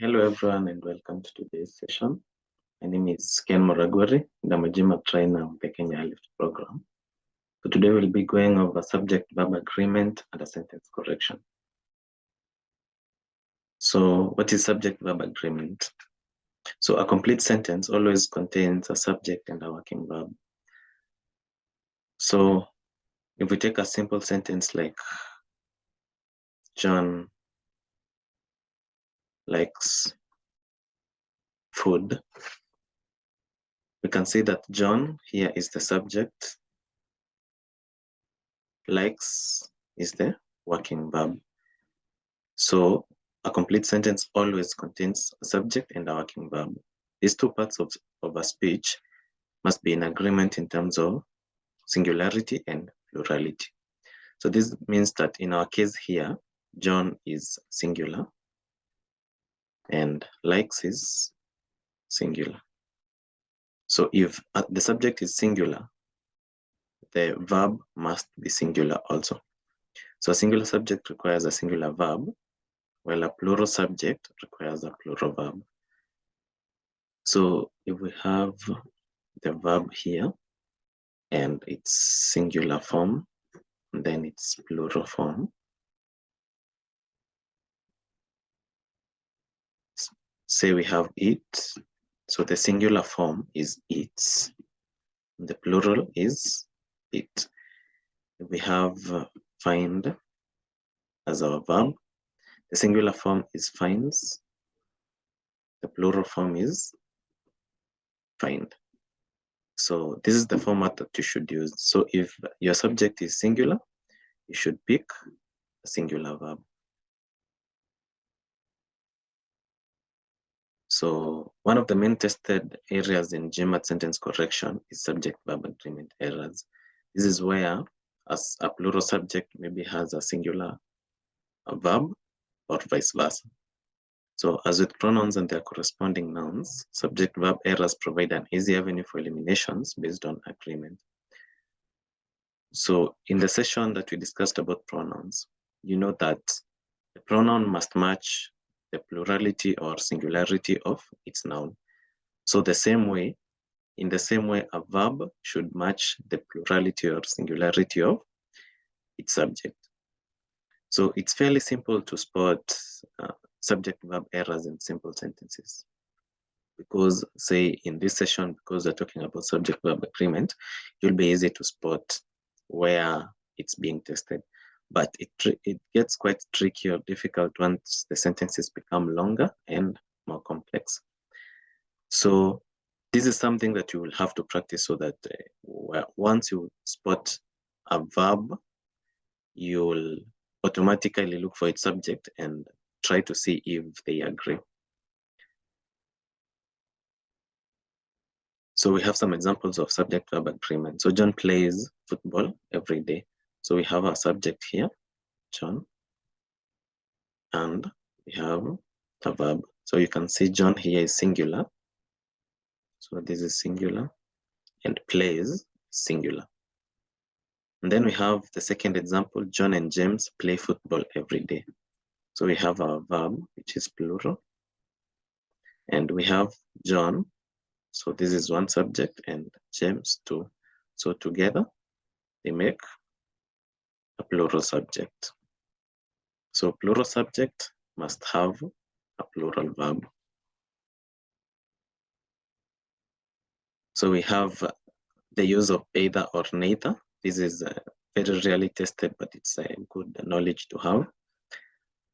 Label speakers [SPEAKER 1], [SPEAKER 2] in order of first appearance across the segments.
[SPEAKER 1] Hello everyone and welcome to today's session. My name is Ken Moragwari and I'm a GMAT trainer of the Kenya Lift program. So today we'll be going over subject-verb agreement and a sentence correction. So what is subject-verb agreement? So a complete sentence always contains a subject and a working verb. So if we take a simple sentence like John likes food, we can say that John here is the subject, likes is the working verb. So a complete sentence always contains a subject and a working verb. These two parts of a speech must be in agreement in terms of singularity and plurality. So this means that in our case here, John is singular and likes is singular. So if the subject is singular, the verb must be singular also. So a singular subject requires a singular verb, while a plural subject requires a plural verb. So if we have the verb here and its singular form, and then its plural form, say we have it, so the singular form is its, the plural is it. We have find as our verb, the singular form is finds, the plural form is find. So this is the format that you should use. So if your subject is singular, you should pick a singular verb. So one of the main tested areas in GMAT sentence correction is subject-verb agreement errors. This is where a plural subject maybe has a singular verb or vice versa. So as with pronouns and their corresponding nouns, subject-verb errors provide an easy avenue for eliminations based on agreement. So in the session that we discussed about pronouns, you know that the pronoun must match the plurality or singularity of its noun. So in the same way, a verb should match the plurality or singularity of its subject. So it's fairly simple to spot subject-verb errors in simple sentences. Because say in this session, because we're talking about subject-verb agreement, it will be easy to spot where it's being tested. But it gets quite tricky or difficult once the sentences become longer and more complex. So this is something that you will have to practice so that once you spot a verb, you'll automatically look for its subject and try to see if they agree. So we have some examples of subject-verb agreement. So John plays football every day. So we have our subject here, John, and we have a verb. So you can see John here is singular. So this is singular, and plays singular. And then we have the second example, John and James play football every day. So we have our verb, which is plural, and we have John. So this is one subject and James two. So together they make a plural subject. So plural subject must have a plural verb. So we have the use of either or neither. This is very rarely tested, but it's a good knowledge to have.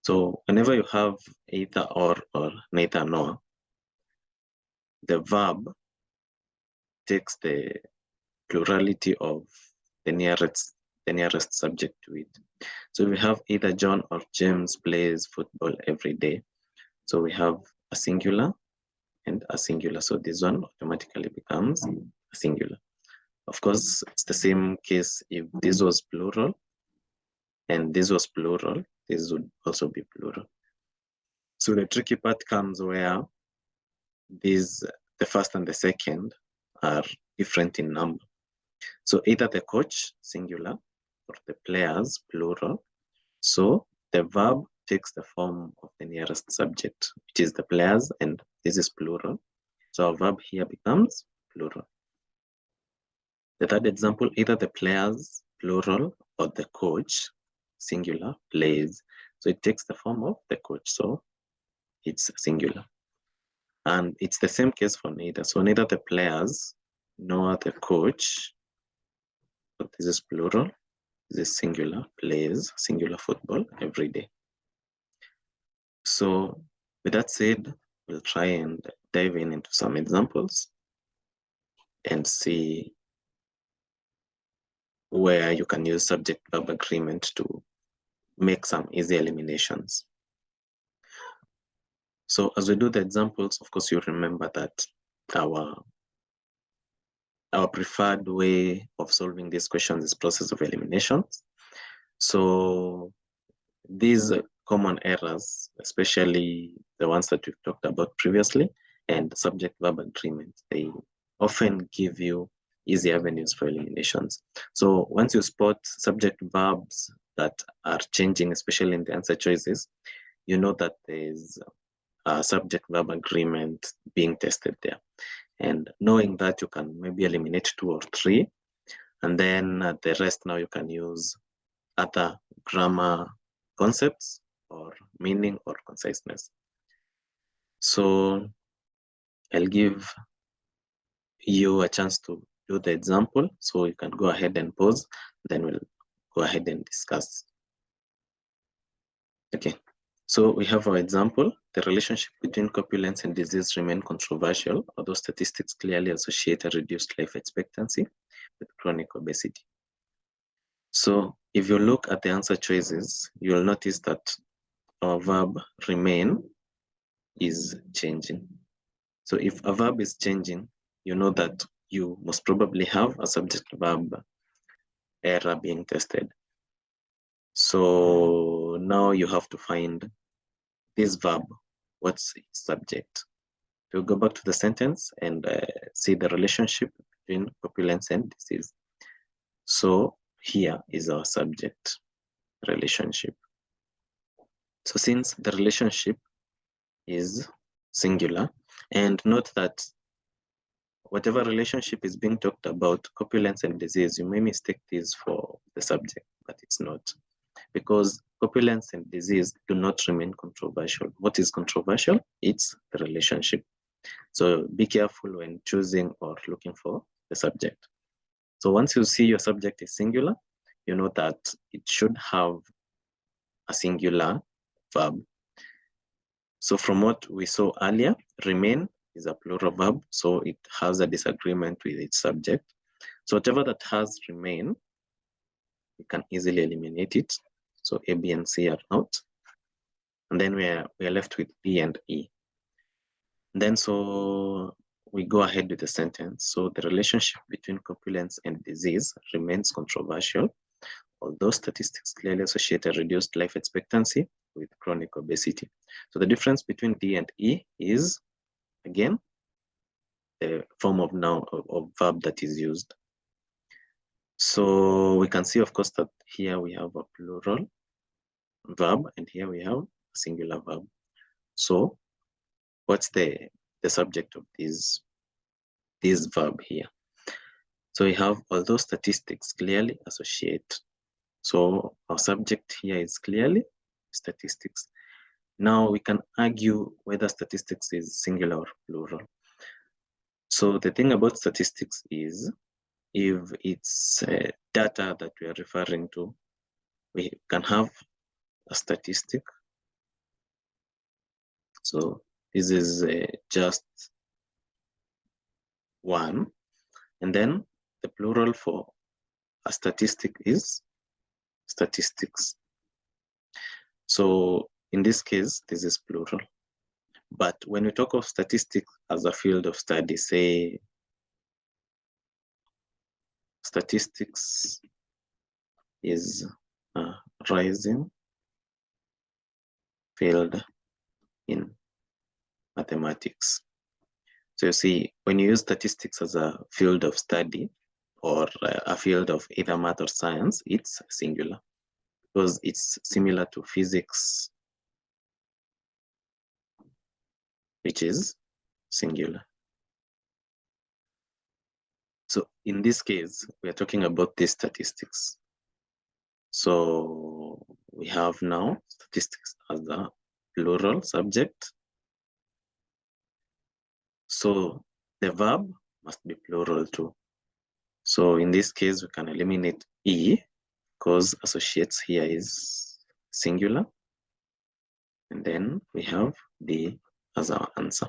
[SPEAKER 1] So whenever you have either or neither nor, the verb takes the plurality of the nearest subject to it. So we have either John or James plays football every day. So we have a singular and a singular. So this one automatically becomes a singular. Of course, it's the same case if this was plural and this was plural, this would also be plural. So the tricky part comes where the first and the second are different in number. So either the coach, singular, or the players, plural. So the verb takes the form of the nearest subject, which is the players, and this is plural. So our verb here becomes plural. The third example, either the players, plural, or the coach, singular, plays. So it takes the form of the coach, so it's singular. And it's the same case for neither. So neither the players nor the coach, so this is plural, this is singular, plays singular football every day. So with that said, we'll try and dive into some examples and see where you can use subject-verb agreement to make some easy eliminations. So as we do the examples, of course, you remember that our preferred way of solving these questions is process of eliminations. So these common errors, especially the ones that we've talked about previously, and subject-verb agreement, they often give you easy avenues for eliminations. So once you spot subject verbs that are changing, especially in the answer choices, you know that there's a subject-verb agreement being tested there. And knowing that, you can maybe eliminate 2 or 3, and then the rest now you can use other grammar concepts or meaning or conciseness. So I'll give you a chance to do the example, so you can go ahead and pause, then we'll go ahead and discuss. Okay, so we have our example. The relationship between corpulence and disease remain controversial, although statistics clearly associate a reduced life expectancy with chronic obesity. So if you look at the answer choices, you'll notice that our verb remain is changing. So if a verb is changing, you know that you most probably have a subject-verb error being tested. So now you have to find this verb, what's its subject. We'll go back to the sentence and see the relationship between corpulence and disease. So here is our subject relationship. So since the relationship is singular, and note that whatever relationship is being talked about, corpulence and disease, you may mistake this for the subject, but it's not. Because corpulence and disease do not remain controversial. What is controversial? It's the relationship. So be careful when choosing or looking for the subject. So once you see your subject is singular, you know that it should have a singular verb. So from what we saw earlier, remain is a plural verb, so it has a disagreement with its subject. So whatever that has remain, we can easily eliminate it. So A, B, and C are out. And then we are left with B and E. And then so we go ahead with the sentence. So the relationship between corpulence and disease remains controversial, although statistics clearly associate a reduced life expectancy with chronic obesity. So the difference between D and E is, again, the form of noun of verb that is used. So we can see, of course, that here we have a plural verb and here we have a singular verb. So what's the subject of this verb here? So we have, although statistics clearly associate. So our subject here is clearly statistics. Now we can argue whether statistics is singular or plural. So the thing about statistics is, if it's data that we are referring to, we can have a statistic. So this is just one. And then the plural for a statistic is statistics. So in this case, this is plural. But when we talk of statistics as a field of study, say statistics is a rising field in mathematics. So you see, when you use statistics as a field of study or a field of either math or science, it's singular because it's similar to physics which is singular. So in this case, we are talking about these statistics. So we have now statistics as a plural subject. So the verb must be plural too. So in this case, we can eliminate E because associates here is singular. And then we have D as our answer.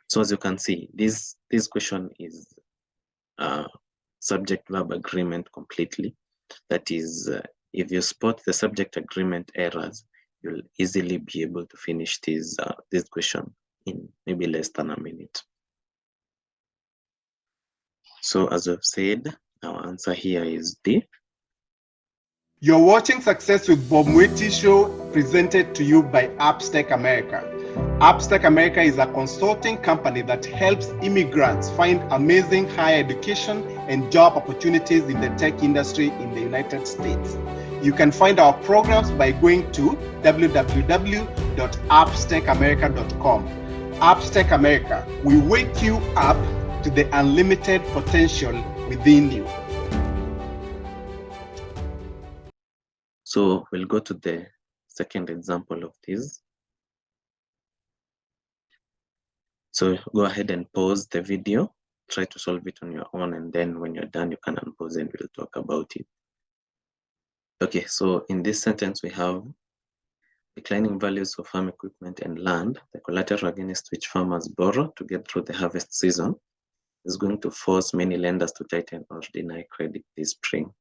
[SPEAKER 1] So as you can see, this question is subject-verb agreement completely. That is, if you spot the subject agreement errors, you'll easily be able to finish this question in maybe less than a minute. So as we've said, our answer here is D.
[SPEAKER 2] You're watching Success with Bob Mwiti Show, presented to you by Appstech America. Appstech America is a consulting company that helps immigrants find amazing higher education and job opportunities in the tech industry in the United States. You can find our programs by going to www.appstechamerica.com. Appstech America, we wake you up to the unlimited potential within you.
[SPEAKER 1] So we'll go to the second example of this. So go ahead and pause the video, try to solve it on your own, and then when you're done, you can unpause and we'll talk about it. Okay, so in this sentence, we have declining values for farm equipment and land, the collateral against which farmers borrow to get through the harvest season, is going to force many lenders to tighten or deny credit this spring.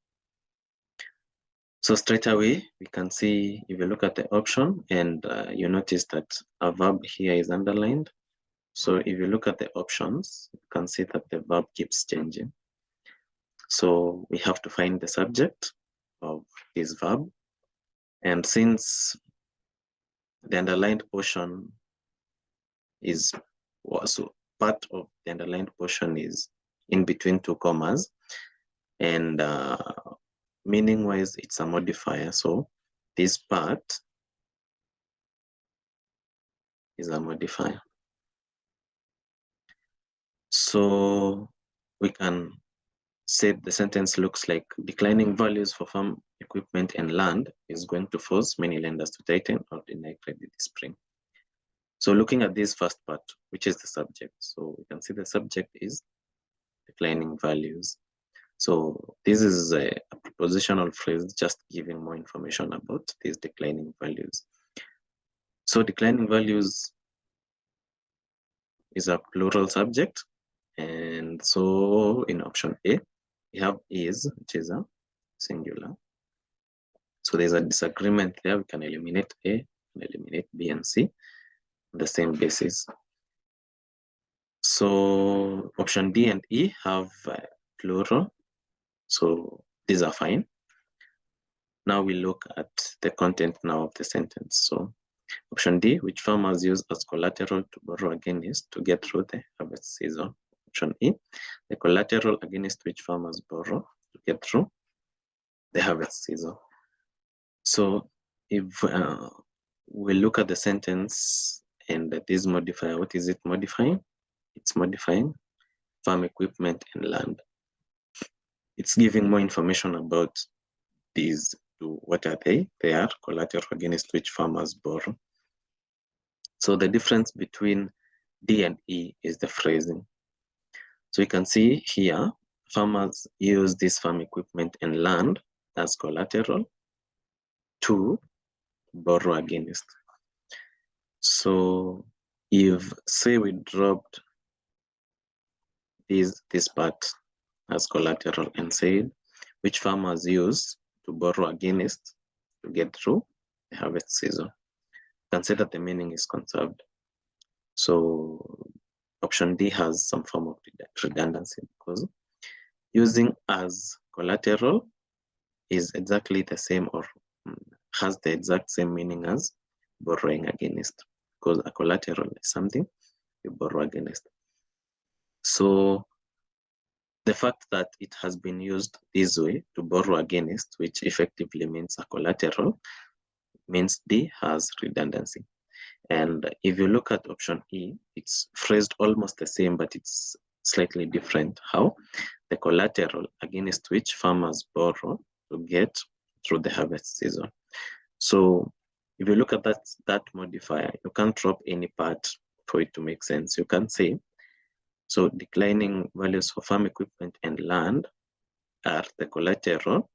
[SPEAKER 1] So straight away, we can see, if you look at the option and you notice that a verb here is underlined. So if you look at the options, you can see that the verb keeps changing. So we have to find the subject of this verb. And since the underlined portion is also part of the underlined portion is in between two commas, and meaning wise it's a modifier, so this part is a modifier. So we can say the sentence looks like declining values for farm equipment and land is going to force many lenders to tighten or deny credit this spring. So looking at this first part, which is the subject, so we can see the subject is declining values. So this is a prepositional phrase just giving more information about these declining values. So declining values is a plural subject. And so in option A, we have is, which is a singular. So there's a disagreement there. We can eliminate A and eliminate B and C on the same basis. So option D and E have plural. So these are fine. Now we look at the content now of the sentence. So option D, which farmers use as collateral to borrow against to get through the harvest season. Option E, the collateral against which farmers borrow to get through the harvest season. So if we look at the sentence and this modifier, what is it modifying? It's modifying farm equipment and land. It's giving more information about these two. What are they? They are collateral against which farmers borrow. So the difference between D and E is the phrasing. So you can see here, farmers use this farm equipment and land as collateral to borrow against. So if, say, we dropped this part as collateral and said which farmers use to borrow against to get through the harvest season, you can say that the meaning is conserved. So option D has some form of redundancy because using as collateral is exactly the same or has the exact same meaning as borrowing against, because a collateral is something you borrow against. So the fact that it has been used this way to borrow against, which effectively means a collateral, means D has redundancy. And if you look at option E, it's phrased almost the same, but it's slightly different. How? The collateral against which farmers borrow to get through the harvest season. So if you look at that modifier, you can't drop any part for it to make sense. You can say, so declining values for farm equipment and land are the collateral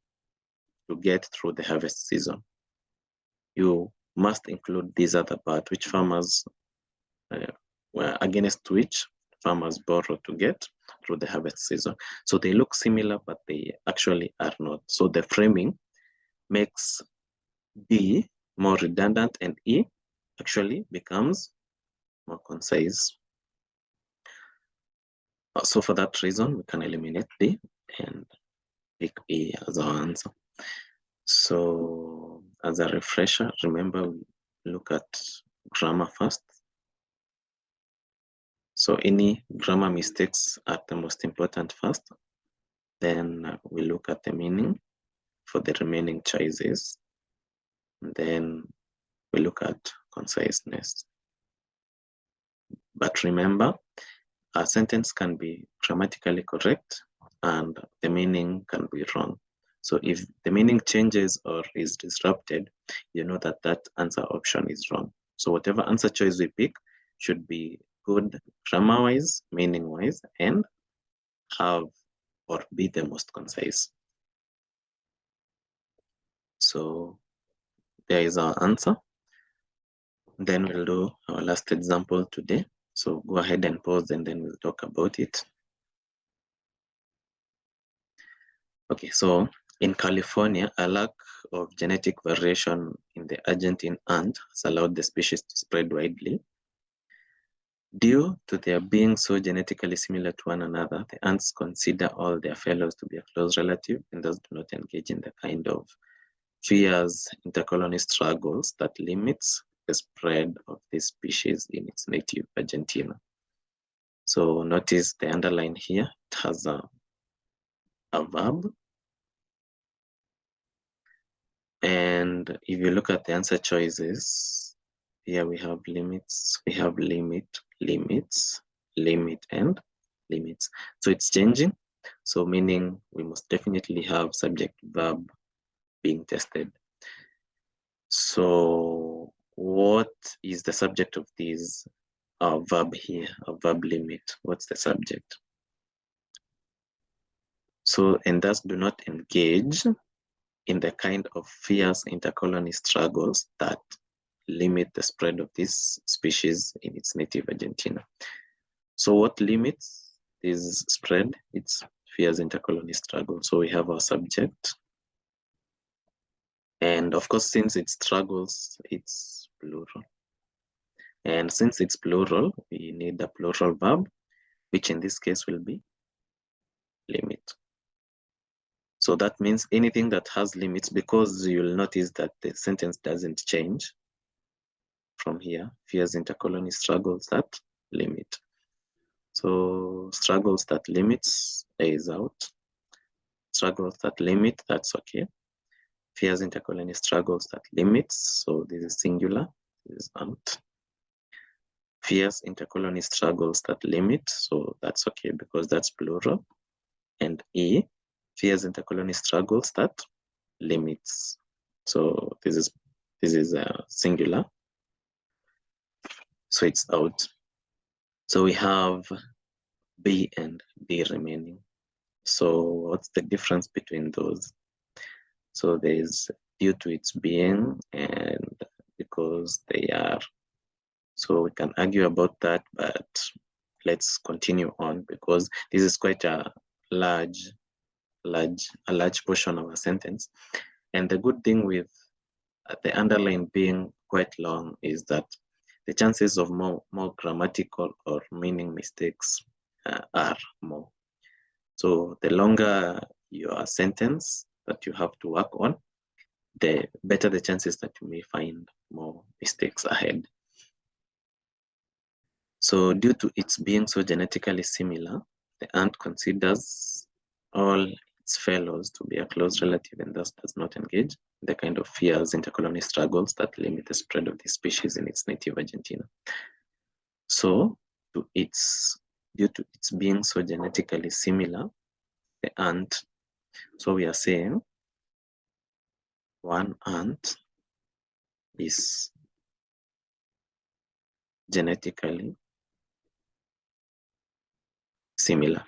[SPEAKER 1] to get through the harvest season. You must include this other part, which farmers, against which farmers borrow to get through the harvest season. So they look similar, but they actually are not. So the framing makes B more redundant and E actually becomes more concise. So for that reason, we can eliminate D and pick E as our answer. So as a refresher, remember we look at grammar first. So any grammar mistakes are the most important first. Then we look at the meaning for the remaining choices. And then we look at conciseness. But remember, a sentence can be grammatically correct and the meaning can be wrong. So if the meaning changes or is disrupted, you know that that answer option is wrong. So whatever answer choice we pick should be good grammar-wise, meaning-wise, and have or be the most concise. So there is our answer. Then we'll do our last example today. So go ahead and pause and then we'll talk about it. Okay, so in California, a lack of genetic variation in the Argentine ant has allowed the species to spread widely. Due to their being so genetically similar to one another, the ants consider all their fellows to be a close relative and thus do not engage in the kind of fierce intercolony struggles that limits the spread of this species in its native Argentina. So notice the underline here, it has a verb. And if you look at the answer choices, here we have limits, we have limit, limits, limit, and limits. So it's changing. So meaning we must definitely have subject verb being tested. So what is the subject of this verb here, a verb limit? What's the subject? So, and thus do not engage in the kind of fierce intercolony struggles that limit the spread of this species in its native Argentina. So what limits this spread? It's fierce intercolony struggle. So we have our subject. And of course, since it struggles, it's plural. And since it's plural, we need a plural verb, which in this case will be limit. So that means anything that has limits, because you'll notice that the sentence doesn't change from here. Fierce intercolony struggles that limit. So struggles that limits is out. Struggles that limit, that's okay. Fierce intercolony struggles that limits, so this is singular, this is out. Fierce intercolony struggles that limit, so that's okay because that's plural. And E, fierce intercolony struggles that limits. So this is a singular, so it's out. So we have B and D remaining. So what's the difference between those? So there is due to its being and because they are. So we can argue about that, but let's continue on because this is quite a large portion of a sentence. And the good thing with the underline being quite long is that the chances of more grammatical or meaning mistakes are more. So the longer your sentence that you have to work on, the better the chances that you may find more mistakes ahead. So due to its being so genetically similar, the ant considers all its fellows to be a close relative and thus does not engage in the kind of fierce intercolony struggles that limit the spread of the species in its native Argentina. So, due to its being so genetically similar, the ant, so we are saying one ant is genetically similar.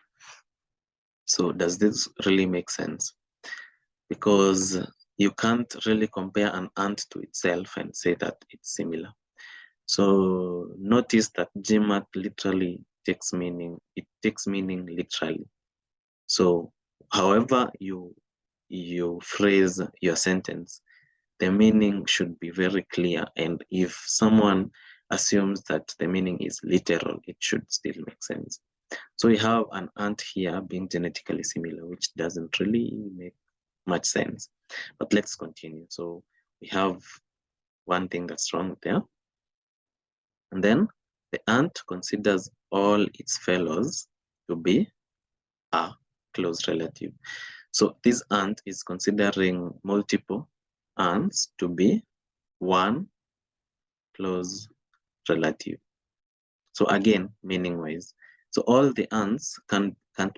[SPEAKER 1] So does this really make sense? Because you can't really compare an ant to itself and say that it's similar. So notice that GMAT literally takes meaning, it takes meaning literally. So however you phrase your sentence, the meaning should be very clear. And if someone assumes that the meaning is literal, it should still make sense. So we have an ant here being genetically similar, which doesn't really make much sense. But let's continue. So we have one thing that's wrong there. And then the ant considers all its fellows to be a close relative. So this ant is considering multiple ants to be one close relative. So again, meaning wise. So all the ants can't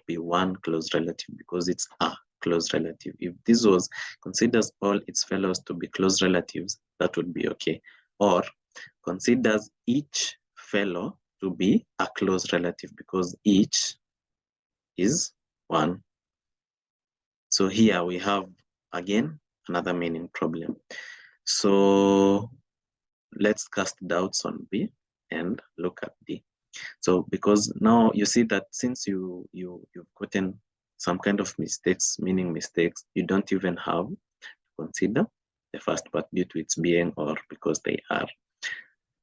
[SPEAKER 1] be one close relative because it's a close relative. If this was considers all its fellows to be close relatives, that would be okay. Or considers each fellow to be a close relative because each is one. So here we have again another meaning problem. So let's cast doubts on B and look at D. So because now you see that since you've gotten some kind of mistakes, meaning mistakes, you don't even have to consider the first part due to its being or because they are.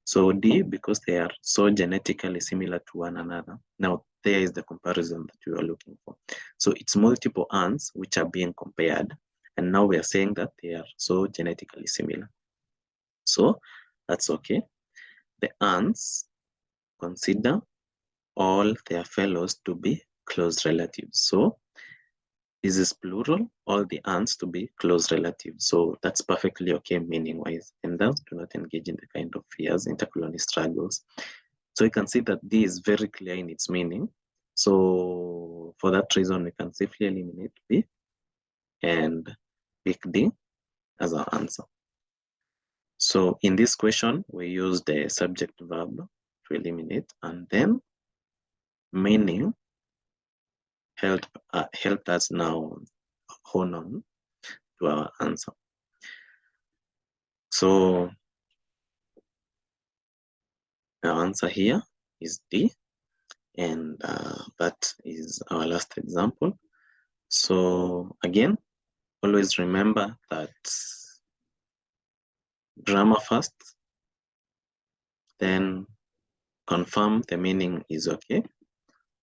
[SPEAKER 1] So D, because they are so genetically similar to one another. Now there is the comparison that you are looking for. So it's multiple ants which are being compared. And now we are saying that they are so genetically similar. So that's okay. The ants consider all their fellows to be close relatives. So this is plural, all the ants to be close relatives. So that's perfectly okay meaning-wise, and thus do not engage in the kind of fierce intercolony struggles. So you can see that D is very clear in its meaning. So for that reason, we can safely eliminate B and pick D as our answer. So in this question, we use the subject verb to eliminate, and then meaning helped us now hone on to our answer. So our answer here is D, and that is our last example. So again, always remember that grammar first, then confirm the meaning is okay,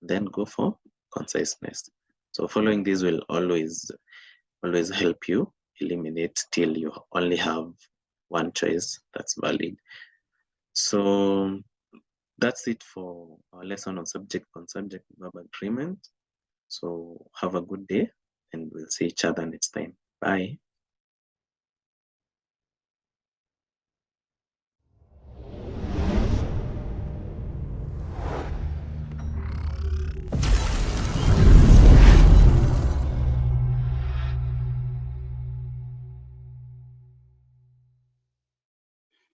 [SPEAKER 1] then go for conciseness. So following this will always help you eliminate till you only have one choice that's valid. So that's it for our lesson on subject-verb agreement. So have a good day, and we'll see each other next time. Bye.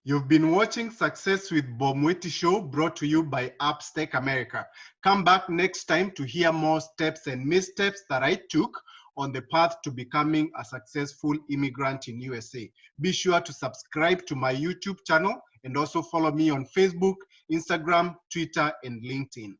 [SPEAKER 2] You've been watching Success with Bob Mwiti Show, brought to you by Upstack America. Come back next time to hear more steps and missteps that I took on the path to becoming a successful immigrant in USA. Be sure to subscribe to my YouTube channel and also follow me on Facebook, Instagram, Twitter, and LinkedIn.